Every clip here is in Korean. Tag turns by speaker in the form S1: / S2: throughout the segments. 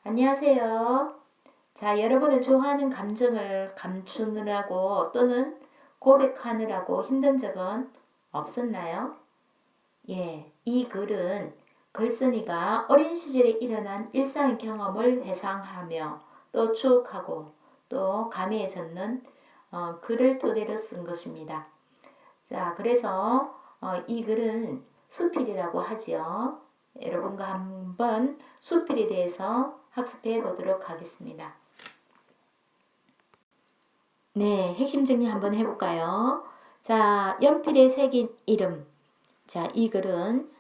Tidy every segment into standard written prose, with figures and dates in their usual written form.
S1: 안녕하세요. 자, 여러분은 좋아하는 감정을 감추느라고 또는 고백하느라고 힘든 적은 없었나요? 예, 이 글은 글쓴이가 어린 시절에 일어난 일상의 경험을 회상하며 또 추억하고 또 감회에 젖는 글을 토대로 쓴 것입니다. 자, 그래서 이 글은 수필이라고 하지요. 여러분과 한번 수필에 대해서 학습해 보도록 하겠습니다. 네, 핵심 정리 한번 해볼까요? 자, 연필에 새긴 이름. 자, 이 글은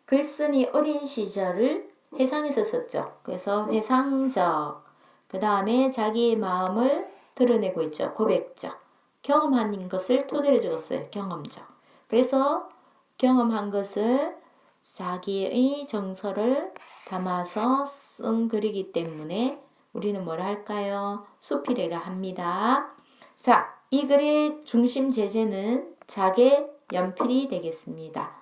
S1: 글쓴이 어린 시절을 회상해서 썼죠. 그래서 회상적, 그 다음에 자기의 마음을 드러내고 있죠. 고백적. 경험한 것을 토대로 적었어요. 경험적. 그래서 경험한 것을 자기의 정서를 담아서 쓴 글이기 때문에 우리는 뭐라 할까요? 수필이라 합니다. 자, 이 글의 중심 제재는 자개 연필이 되겠습니다.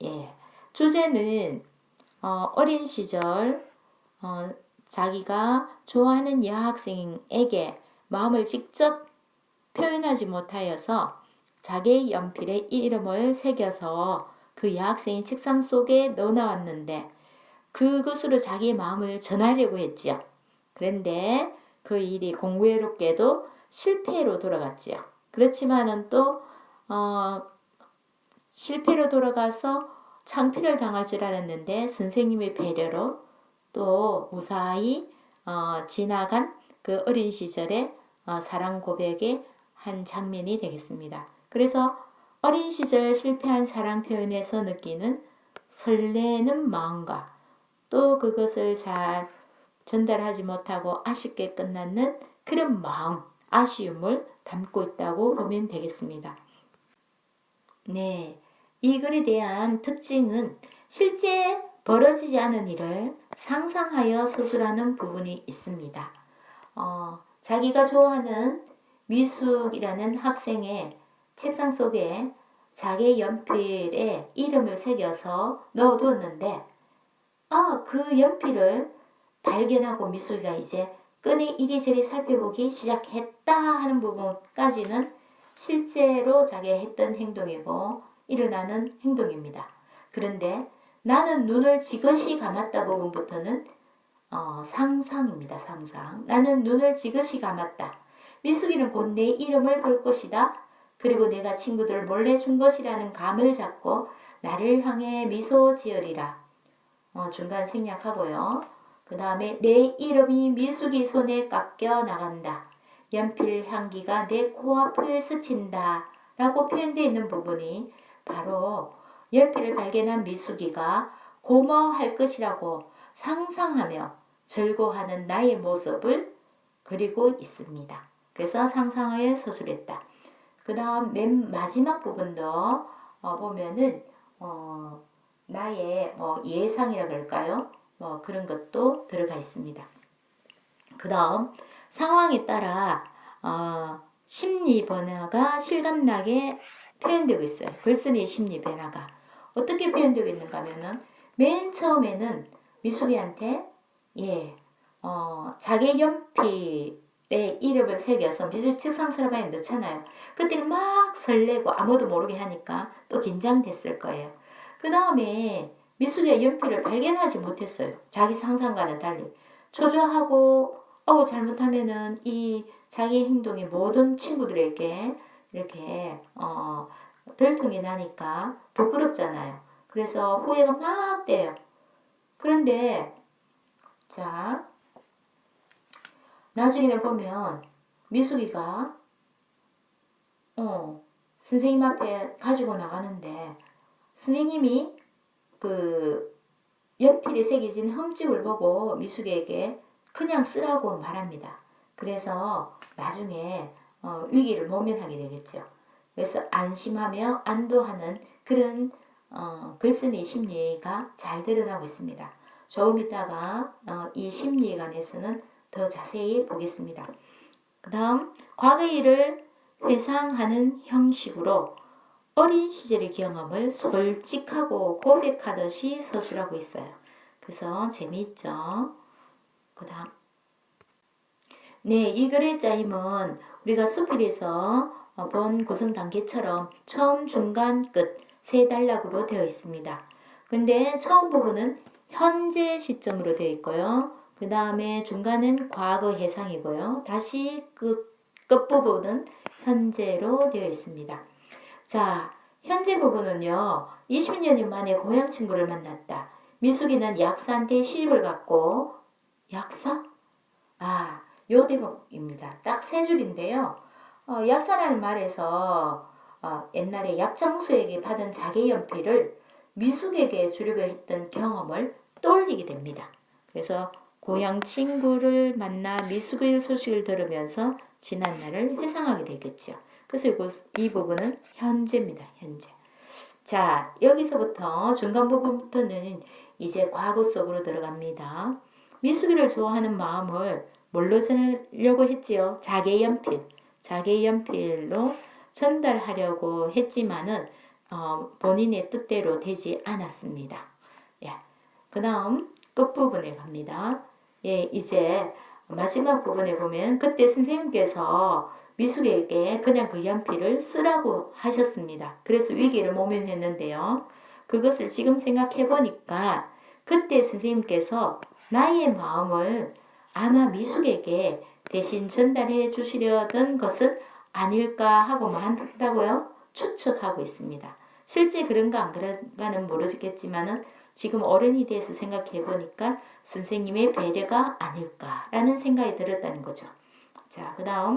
S1: 예. 주제는 어린 시절 자기가 좋아하는 여학생에게 마음을 직접 표현하지 못하여서 자기 연필에 이름을 새겨서 그 여학생의 책상 속에 넣어놨는데 그것으로 자기의 마음을 전하려고 했지요. 그런데 그 일이 공교롭게도 실패로 돌아갔지요. 그렇지만은 또 실패로 돌아가서 창피를 당할 줄 알았는데 선생님의 배려로 또 무사히 지나간 그 어린 시절의 사랑 고백의 한 장면이 되겠습니다. 그래서 어린 시절 실패한 사랑 표현에서 느끼는 설레는 마음과 또 그것을 잘 전달하지 못하고 아쉽게 끝나는 그런 마음, 아쉬움을 담고 있다고 보면 되겠습니다. 네, 이 글에 대한 특징은 실제 벌어지지 않은 일을 상상하여 서술하는 부분이 있습니다. 자기가 좋아하는 미숙이라는 학생의 책상 속에 자기 연필에 이름을 새겨서 넣어두었는데 그 연필을 발견하고 미숙이가 이제 끈에 이리저리 살펴보기 시작했다 하는 부분까지는 실제로 자기가 했던 행동이고 일어나는 행동입니다. 그런데 나는 눈을 지그시 감았다 부분부터는 상상입니다. 상상. 나는 눈을 지그시 감았다. 미숙이는 곧 내 이름을 볼 것이다. 그리고 내가 친구들 몰래 준 것이라는 감을 잡고 나를 향해 미소 지으리라. 중간 생략하고요. 그 다음에 내 이름이 미숙이 손에 깎여 나간다. 연필 향기가 내 코앞을 스친다. 라고 표현되어 있는 부분이 바로 연필을 발견한 미숙이가 고마워할 것이라고 상상하며 즐거워하는 나의 모습을 그리고 있습니다. 그래서 상상하여 서술했다. 그 다음 맨 마지막 부분도 보면은 나의 예상이라 그럴까요? 그런 것도 들어가 있습니다. 그 다음 상황에 따라 심리 변화가 실감나게 표현되고 있어요. 글쓴이의 심리 변화가 어떻게 표현되고 있는가 하면은 맨 처음에는 미숙이한테 자기 연필에 이름을 새겨서 미술 책상 서랍에 넣잖아요. 그때는 막 설레고 아무도 모르게 하니까 또 긴장됐을 거예요. 그 다음에 미숙이가 연필을 발견하지 못했어요. 자기 상상과는 달리 초조하고 잘못하면은 이 자기 행동이 모든 친구들에게 이렇게 들통이 나니까 부끄럽잖아요. 그래서 후회가 막 돼요. 그런데 자 나중에는 보면 미숙이가 선생님 앞에 가지고 나가는데 선생님이 그 연필에 새겨진 흠집을 보고 미숙에게 그냥 쓰라고 말합니다. 그래서 나중에 위기를 모면하게 되겠죠. 그래서 안심하며 안도하는 그런 글쓴이 심리가 잘 드러나고 있습니다. 조금 있다가 이 심리에 관해서는 더 자세히 보겠습니다. 그 다음 과거의 일을 회상하는 형식으로 어린 시절의 경험을 솔직하고 고백하듯이 서술하고 있어요. 그래서 재미있죠. 그 다음. 네, 이 글의 짜임은 우리가 수필에서 본 구성 단계처럼 처음, 중간, 끝 세 단락으로 되어 있습니다. 근데 처음 부분은 현재 시점으로 되어 있고요. 그 다음에 중간은 과거 해상이고요. 다시 끝부분은 현재로 되어 있습니다. 자, 현재 부분은요. 20년이 만에 고향 친구를 만났다. 미숙이는 약사한테 시집을 갔고 약사? 아, 요 대목입니다. 딱 세 줄인데요. 약사라는 말에서 옛날에 약장수에게 받은 자개연필을 미숙에게 주려고 했던 경험을 떠올리게 됩니다. 그래서 고향 친구를 만나 미숙의 소식을 들으면서 지난 날을 회상하게 되겠죠. 그래서 이 부분은 현재입니다. 현재. 자, 여기서부터 중간 부분부터는 이제 과거 속으로 들어갑니다. 미숙이를 좋아하는 마음을 뭘로 전하려고 했지요? 자개연필. 자개연필로 전달하려고 했지만은 본인의 뜻대로 되지 않았습니다. 예. 그 다음 끝부분에 갑니다. 예, 이제 마지막 부분에 보면 그때 선생님께서 미숙에게 그냥 그 연필을 쓰라고 하셨습니다. 그래서 위기를 모면했는데요. 그것을 지금 생각해 보니까 그때 선생님께서 나의 마음을 아마 미숙에게 대신 전달해 주시려던 것은 아닐까 하고만 한다고요? 추측하고 있습니다. 실제 그런가 안 그런가는 모르겠지만은 지금 어른이 돼서 생각해 보니까 선생님의 배려가 아닐까라는 생각이 들었다는 거죠. 자, 그 다음.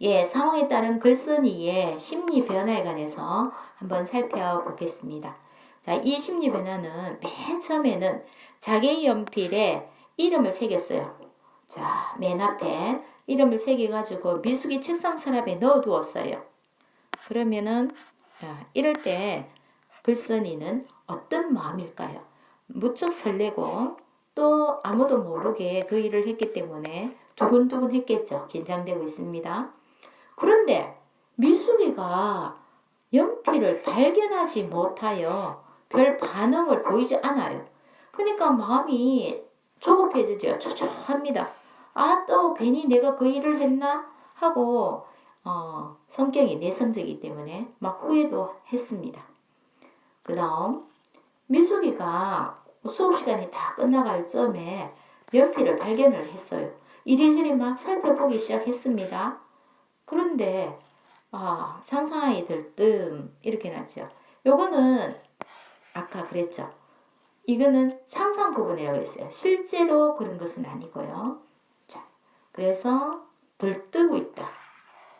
S1: 예, 상황에 따른 글쓴이의 심리 변화에 관해서 한번 살펴보겠습니다. 자, 이 심리 변화는 맨 처음에는 자기 연필에 이름을 새겼어요. 자, 맨 앞에 이름을 새겨가지고 미숙이 책상 서랍에 넣어두었어요. 그러면은 이럴 때 글쓴이는 어떤 마음일까요? 무척 설레고 또 아무도 모르게 그 일을 했기 때문에 두근두근 했겠죠. 긴장되고 있습니다. 그런데 미숙이가 연필을 발견하지 못하여 별 반응을 보이지 않아요. 그러니까 마음이 조급해지죠. 초조합니다. 아, 또 괜히 내가 그 일을 했나? 하고 성격이 내성적이기 때문에 막 후회도 했습니다. 그 다음 미숙이가 수업 시간이 다 끝나갈 쯤에 연필을 발견을 했어요. 이리저리 막 살펴보기 시작했습니다. 그런데 상상하기 들뜸 이렇게 났죠. 요거는 아까 그랬죠. 이거는 상상 부분이라고 그랬어요. 실제로 그런 것은 아니고요. 자, 그래서 들뜨고 있다.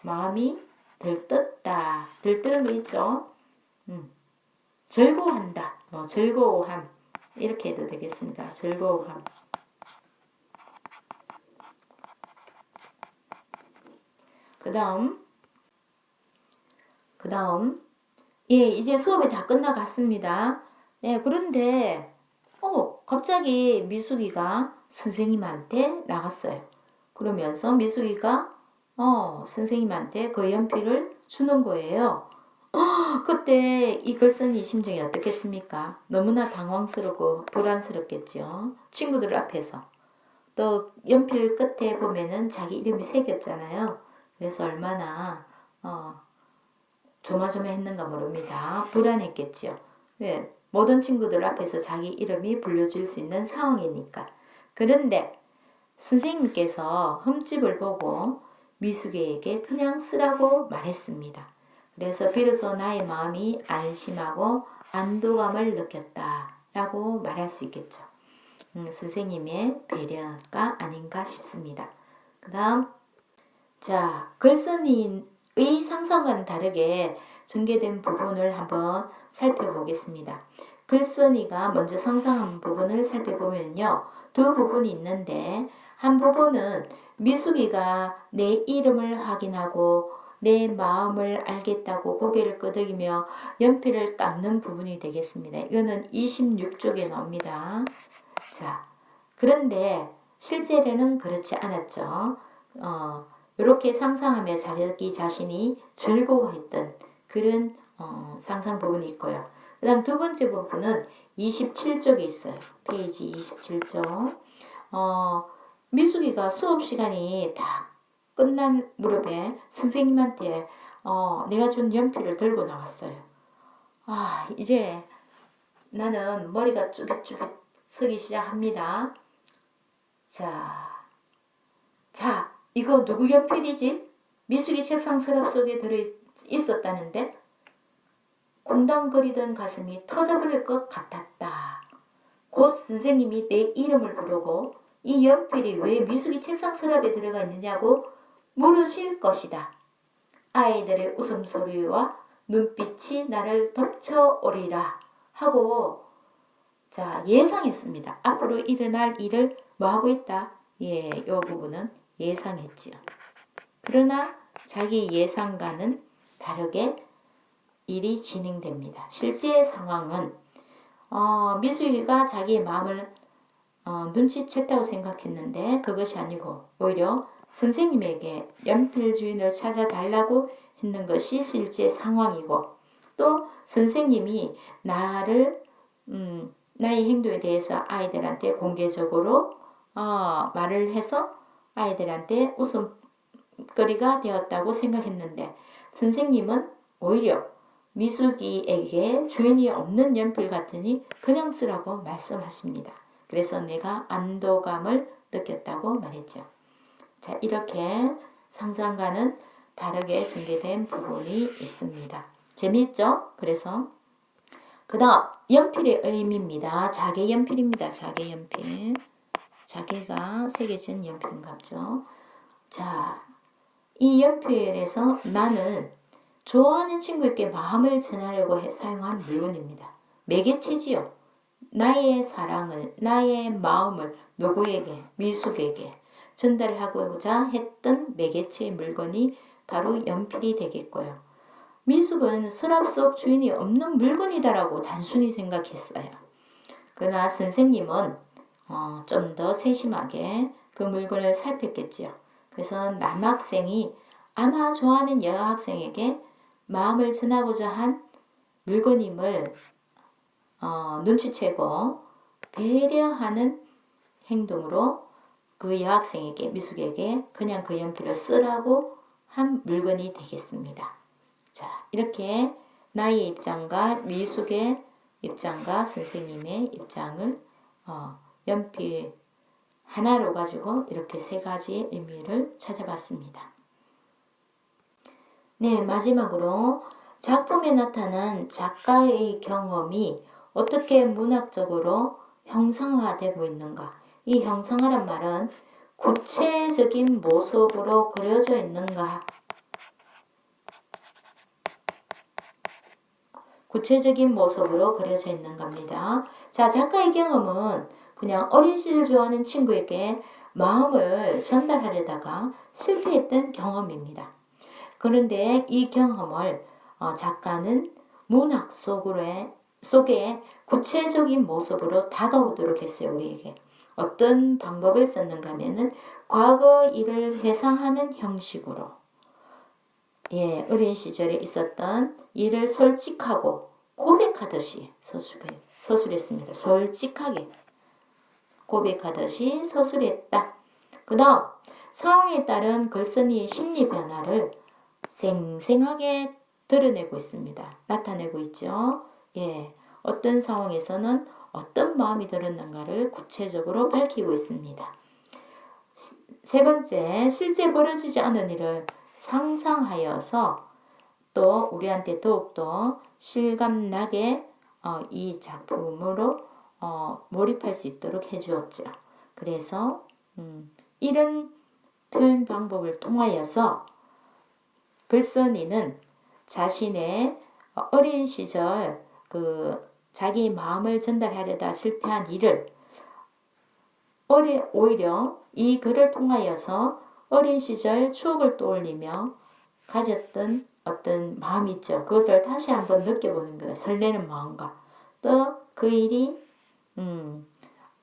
S1: 마음이 들떴다. 들뜨는 거 있죠. 즐거워한다. 즐거워함 이렇게 해도 되겠습니다. 즐거워함. 그 다음 예, 이제 수업이 다 끝나갔습니다. 예, 그런데 갑자기 미숙이가 선생님한테 나갔어요. 그러면서 미숙이가 선생님한테 그 연필을 주는 거예요. 그때 이 글쓴이 심정이 어떻겠습니까? 너무나 당황스럽고 불안스럽겠죠. 친구들 앞에서. 또 연필 끝에 보면은 자기 이름이 새겼잖아요. 그래서 얼마나 조마조마했는가 모릅니다. 불안했겠죠. 네, 모든 친구들 앞에서 자기 이름이 불려질 수 있는 상황이니까. 그런데 선생님께서 흠집을 보고 미숙이에게 그냥 쓰라고 말했습니다. 그래서 비로소 나의 마음이 안심하고 안도감을 느꼈다라고 말할 수 있겠죠. 선생님의 배려가 아닌가 싶습니다. 그 다음 자, 글쓴이의 상상과는 다르게 전개된 부분을 한번 살펴보겠습니다. 글쓴이가 먼저 상상한 부분을 살펴보면요. 두 부분이 있는데 한 부분은 미숙이가 내 이름을 확인하고 내 마음을 알겠다고 고개를 끄덕이며 연필을 깎는 부분이 되겠습니다. 이거는 26쪽에 나옵니다. 자, 그런데 실제로는 그렇지 않았죠. 이렇게 상상하며 자기 자신이 즐거워했던 그런 상상 부분이 있고요. 그 다음 두 번째 부분은 27쪽에 있어요. 페이지 27쪽. 미숙이가 수업 시간이 다 끝난 무렵에 선생님한테 내가 준 연필을 들고 나왔어요. 이제 나는 머리가 쭈빗쭈빗 서기 시작합니다. 자, 이거 누구 연필이지? 미숙이 책상 서랍 속에 들어있었다는데 쿵당거리던 가슴이 터져버릴 것 같았다. 곧 선생님이 내 이름을 부르고 이 연필이 왜 미숙이 책상 서랍에 들어가 있느냐고 물으실 것이다. 아이들의 웃음소리와 눈빛이 나를 덮쳐오리라 하고 예상했습니다. 앞으로 일어날 일을 뭐하고 있다? 이 부분은 예상했지요. 그러나 자기 예상과는 다르게 일이 진행됩니다. 실제 상황은 미숙이가 자기의 마음을 눈치챘다고 생각했는데 그것이 아니고 오히려 선생님에게 연필 주인을 찾아달라고 했는 것이 실제 상황이고, 또 선생님이 나의 행동에 대해서 아이들한테 공개적으로 말을 해서 아이들한테 웃음거리가 되었다고 생각했는데 선생님은 오히려 미숙이에게 주인이 없는 연필 같으니 그냥 쓰라고 말씀하십니다. 그래서 내가 안도감을 느꼈다고 말했죠. 자, 이렇게 상상과는 다르게 전개된 부분이 있습니다. 재미있죠? 그래서 그 다음 연필의 의미입니다. 자개 연필입니다. 자개 연필. 자개가 새겨진 연필인갑죠. 자, 이 연필에서 나는 좋아하는 친구에게 마음을 전하려고 사용한 물건입니다. 매개체지요. 나의 사랑을, 나의 마음을 누구에게, 미숙에게 전달하고자 했던 매개체의 물건이 바로 연필이 되겠고요. 미숙은 서랍 속 주인이 없는 물건이다라고 단순히 생각했어요. 그러나 선생님은 좀 더 세심하게 그 물건을 살폈겠지요. 그래서 남학생이 아마 좋아하는 여학생에게 마음을 전하고자 한 물건임을 눈치채고 배려하는 행동으로 그 여학생에게, 미숙에게 그냥 그 연필을 쓰라고 한 물건이 되겠습니다. 자, 이렇게 나의 입장과 미숙의 입장과 선생님의 입장을 연필 하나로 가지고 이렇게 세 가지의 의미를 찾아봤습니다. 네, 마지막으로 작품에 나타난 작가의 경험이 어떻게 문학적으로 형상화되고 있는가? 이 형상화란 말은 구체적인 모습으로 그려져 있는가? 구체적인 모습으로 그려져 있는 겁니다. 자, 작가의 경험은 그냥 어린 시절 좋아하는 친구에게 마음을 전달하려다가 실패했던 경험입니다. 그런데 이 경험을 작가는 문학 속에 구체적인 모습으로 다가오도록 했어요. 우리에게. 어떤 방법을 썼는가 하면은 과거 일을 회상하는 형식으로 어린 시절에 있었던 일을 솔직하고 고백하듯이 서술했습니다. 솔직하게 고백하듯이 서술했다. 그 다음 상황에 따른 글쓴이의 심리 변화를 생생하게 드러내고 있습니다. 나타내고 있죠. 어떤 상황에서는 어떤 마음이 들었는가를 구체적으로 밝히고 있습니다. 세 번째, 실제 벌어지지 않은 일을 상상하여서 또 우리한테 더욱더 실감나게 이 작품으로 몰입할 수 있도록 해주었죠. 그래서 이런 표현 방법을 통하여서 글쓴이는 자신의 어린 시절 자기 마음을 전달하려다 실패한 일을 오히려 이 글을 통하여서 어린 시절 추억을 떠올리며 가졌던 어떤 마음이 있죠. 그것을 다시 한번 느껴보는 거예요. 설레는 마음과 또 그 일이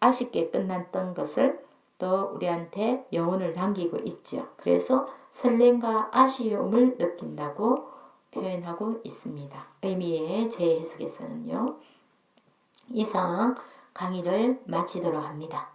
S1: 아쉽게 끝났던 것을 또 우리한테 여운을 남기고 있죠. 그래서 설렘과 아쉬움을 느낀다고 표현하고 있습니다. 의미의 재해석에서는요. 이상 강의를 마치도록 합니다.